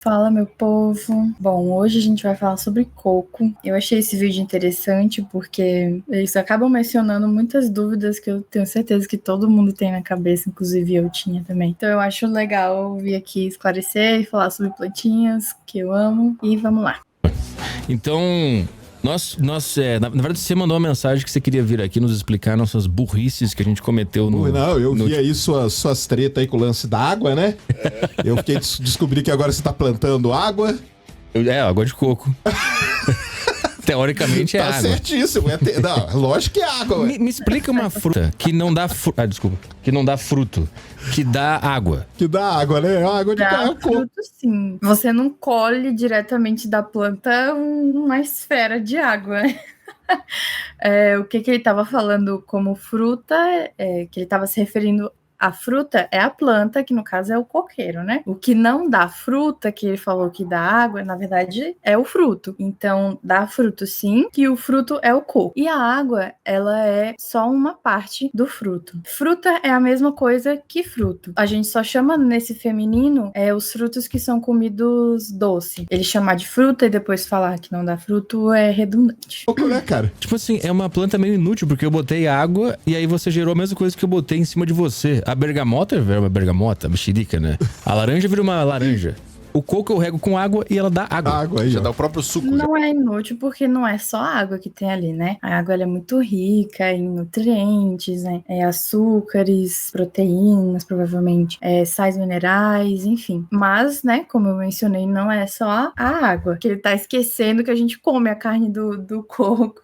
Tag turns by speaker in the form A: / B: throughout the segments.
A: Fala, meu povo. Bom, hoje a gente vai falar sobre coco. Eu achei esse vídeo interessante porque eles acabam mencionando muitas dúvidas que eu tenho certeza que todo mundo tem na cabeça, inclusive eu tinha também. Então eu acho legal vir aqui esclarecer e falar sobre plantinhas que eu amo. E vamos lá.
B: Então, na verdade, você mandou uma mensagem que você queria vir aqui nos explicar nossas burrices que a gente cometeu no...
C: Não, eu vi aí suas tretas aí com o lance da água, né? Eu descobri que agora você tá plantando água.
B: Água de coco. Teoricamente é
C: tá
B: água.
C: Tá certíssimo. Não, lógico que é água.
B: Me explica uma fruta que não dá que não dá fruto, que dá água.
C: Que dá água, né? Água de coco.
A: Fruto, sim. Você não colhe diretamente da planta uma esfera de água, né? O que ele estava falando como fruta, que ele estava se referindo. A fruta é a planta, que no caso é o coqueiro, né? O que não dá fruta, que ele falou que dá água, na verdade é o fruto. Então, dá fruto sim, que o fruto é o coco. E a água, ela é só uma parte do fruto. Fruta é a mesma coisa que fruto. A gente só chama nesse feminino os frutos que são comidos doce. Ele chamar de fruta e depois falar que não dá fruto é redundante.
C: Coco, né, cara?
B: Tipo assim, é uma planta meio inútil, porque eu botei água e aí você gerou a mesma coisa que eu botei em cima de você. A bergamota vira uma bergamota, a mexerica, né? A laranja vira uma laranja. O coco eu rego com água e ela dá água.
C: Água aí,
D: Já
C: ó.
D: dá o próprio suco.
A: Não é inútil porque não é só a água que tem ali, né? A água ela é muito rica em nutrientes, né? Açúcares, proteínas, provavelmente, sais minerais, enfim. Mas, né, como eu mencionei, não é só a água. Que ele tá esquecendo que a gente come a carne do coco,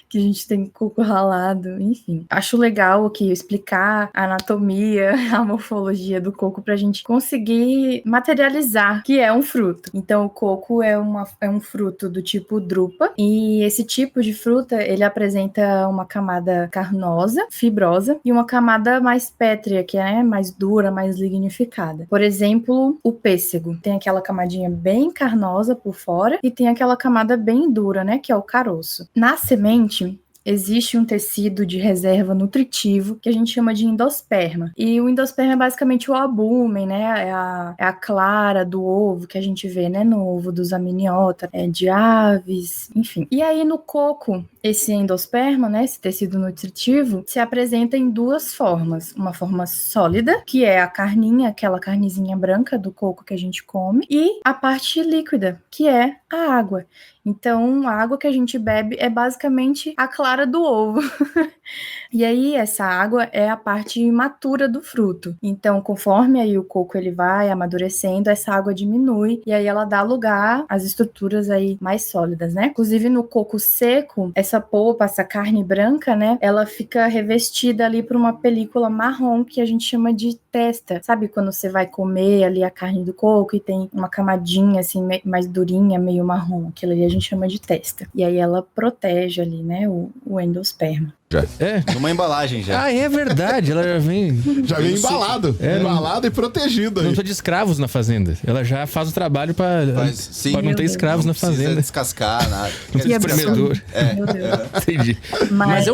A: que a gente tem coco ralado, enfim. Acho legal aqui explicar a anatomia, a morfologia do coco pra gente conseguir materializar que é um fruto. Então, o coco é um fruto do tipo drupa, e esse tipo de fruta, ele apresenta uma camada carnosa, fibrosa, e uma camada mais pétrea, que é mais dura, mais lignificada. Por exemplo, o pêssego tem aquela camadinha bem carnosa por fora e tem aquela camada bem dura, né, que é o caroço. Na semente, existe um tecido de reserva nutritivo que a gente chama de endosperma. E o endosperma é basicamente o albúmen, né? É a clara do ovo que a gente vê, né? No ovo dos amnióticos, de aves, enfim. E aí no coco, esse endosperma, né? Esse tecido nutritivo, se apresenta em duas formas. Uma forma sólida, que é a carninha, aquela carnezinha branca do coco que a gente come, e a parte líquida, que é a água. Então, a água que a gente bebe é basicamente a clara do ovo. E aí, essa água é a parte imatura do fruto. Então, conforme aí o coco ele vai amadurecendo, essa água diminui e aí ela dá lugar às estruturas aí mais sólidas, né? Inclusive, no coco seco, essa polpa, essa carne branca, né? Ela fica revestida ali por uma película marrom que a gente chama de testa. Sabe quando você vai comer ali a carne do coco e tem uma camadinha assim mais durinha, meio marrom? Aquilo ali a gente chama de testa. E aí ela protege ali, né, o endosperma.
D: Numa embalagem já.
B: Ah, é verdade, ela já vem...
C: Já vem embalado. Embalado e protegido aí.
B: Não tô de escravos na fazenda. Ela já faz o trabalho pra não ter escravos na fazenda.
D: Não precisa descascar nada.
B: Não precisa de espremedor.
A: Meu Deus.
B: Entendi.
A: Mas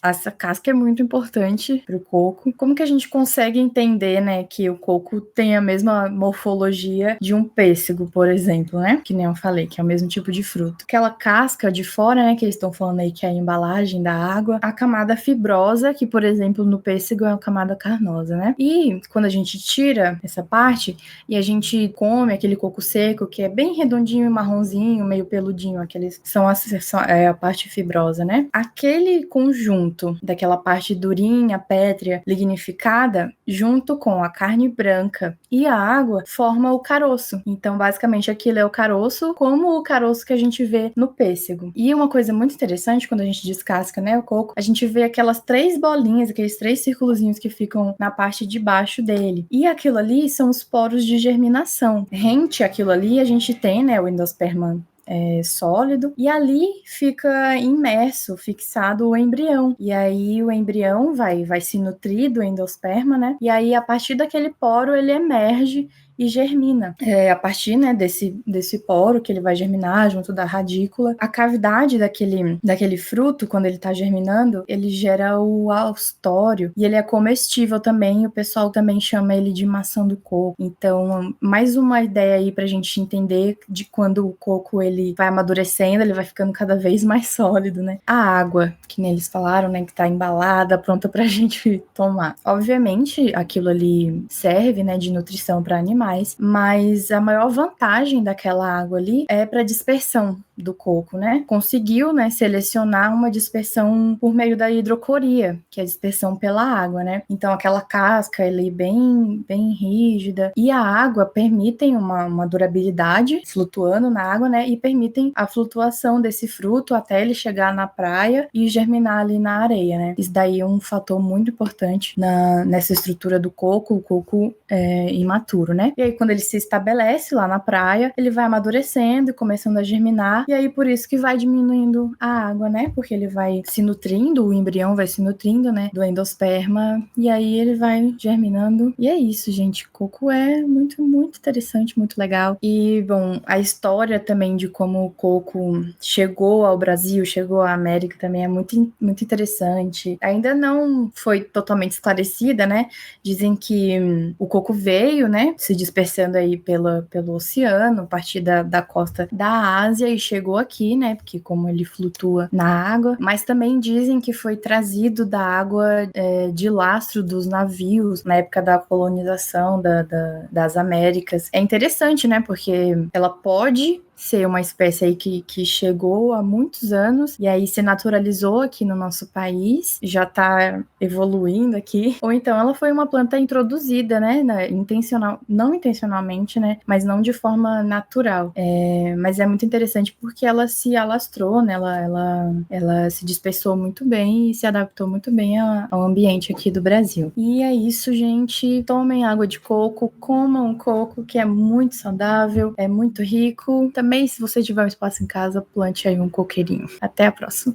A: essa casca é muito importante pro coco. Como que a gente consegue entender, né, que o coco tem a mesma morfologia de um pêssego, por exemplo, né? Que nem eu falei, que é o mesmo tipo de fruto. Aquela casca de fora, né, que eles estão falando aí que é a embalagem da água, a camada fibrosa, que, por exemplo, no pêssego é uma camada carnosa, né? E quando a gente tira essa parte e a gente come aquele coco seco, que é bem redondinho e marronzinho, meio peludinho, aqueles são a parte fibrosa, né? Aquele conjunto daquela parte durinha, pétrea, lignificada, junto com a carne branca e a água, forma o caroço. Então, basicamente, aquilo é o caroço, como o caroço que a gente vê no pêssego. E uma coisa muito interessante, quando a gente descasca, né, o coco, a gente vê aquelas 3 bolinhas, aqueles 3 círculozinhos que ficam na parte de baixo dele. E aquilo ali são os poros de germinação. Rente aquilo ali, a gente tem, né, o endosperma sólido, e ali fica imerso, fixado o embrião. E aí o embrião vai se nutrir do endosperma, né? E aí, a partir daquele poro, ele emerge e germina. A partir, né, desse poro que ele vai germinar junto da radícula, a cavidade daquele fruto, quando ele tá germinando, ele gera o austório e ele é comestível também, o pessoal também chama ele de maçã do coco. Então, mais uma ideia aí pra gente entender de quando o coco ele vai amadurecendo, ele vai ficando cada vez mais sólido, né? A água, que nem eles falaram, né, que tá embalada, pronta pra gente tomar. Obviamente, aquilo ali serve, né, de nutrição para animais, mas a maior vantagem daquela água ali é para dispersão do coco, né? Conseguiu, né, selecionar uma dispersão por meio da hidrocoria, que é a dispersão pela água, né? Então aquela casca ali bem rígida e a água permitem uma durabilidade flutuando na água, né? E permitem a flutuação desse fruto até ele chegar na praia e germinar ali na areia, né? Isso daí é um fator muito importante nessa estrutura do coco, o coco imaturo, né? E aí quando ele se estabelece lá na praia, ele vai amadurecendo e começando a germinar, e aí por isso que vai diminuindo a água, né? Porque ele vai se nutrindo, o embrião vai se nutrindo, né? Do endosperma, e aí ele vai germinando. E é isso, gente. Coco é muito, muito interessante, muito legal. E, bom, a história também de como o coco chegou ao Brasil, chegou à América também é muito, muito interessante. Ainda não foi totalmente esclarecida, né? Dizem que o coco veio, né? Se dispersando aí pelo oceano, a partir da costa da Ásia e chegou aqui, né? Porque como ele flutua na água, mas também dizem que foi trazido da água de lastro dos navios na época da colonização das Américas. É interessante, né? Porque ela pode ser uma espécie aí que chegou há muitos anos e aí se naturalizou aqui no nosso país, já tá evoluindo aqui, ou então ela foi uma planta introduzida, né, não intencionalmente, né, mas não de forma natural. Mas é muito interessante porque ela se alastrou, né, ela se dispersou muito bem e se adaptou muito bem ao ambiente aqui do Brasil. E é isso, gente. Tomem água de coco, comam coco, que é muito saudável, é muito rico. Também, se você tiver um espaço em casa, plante aí um coqueirinho. Até a próxima.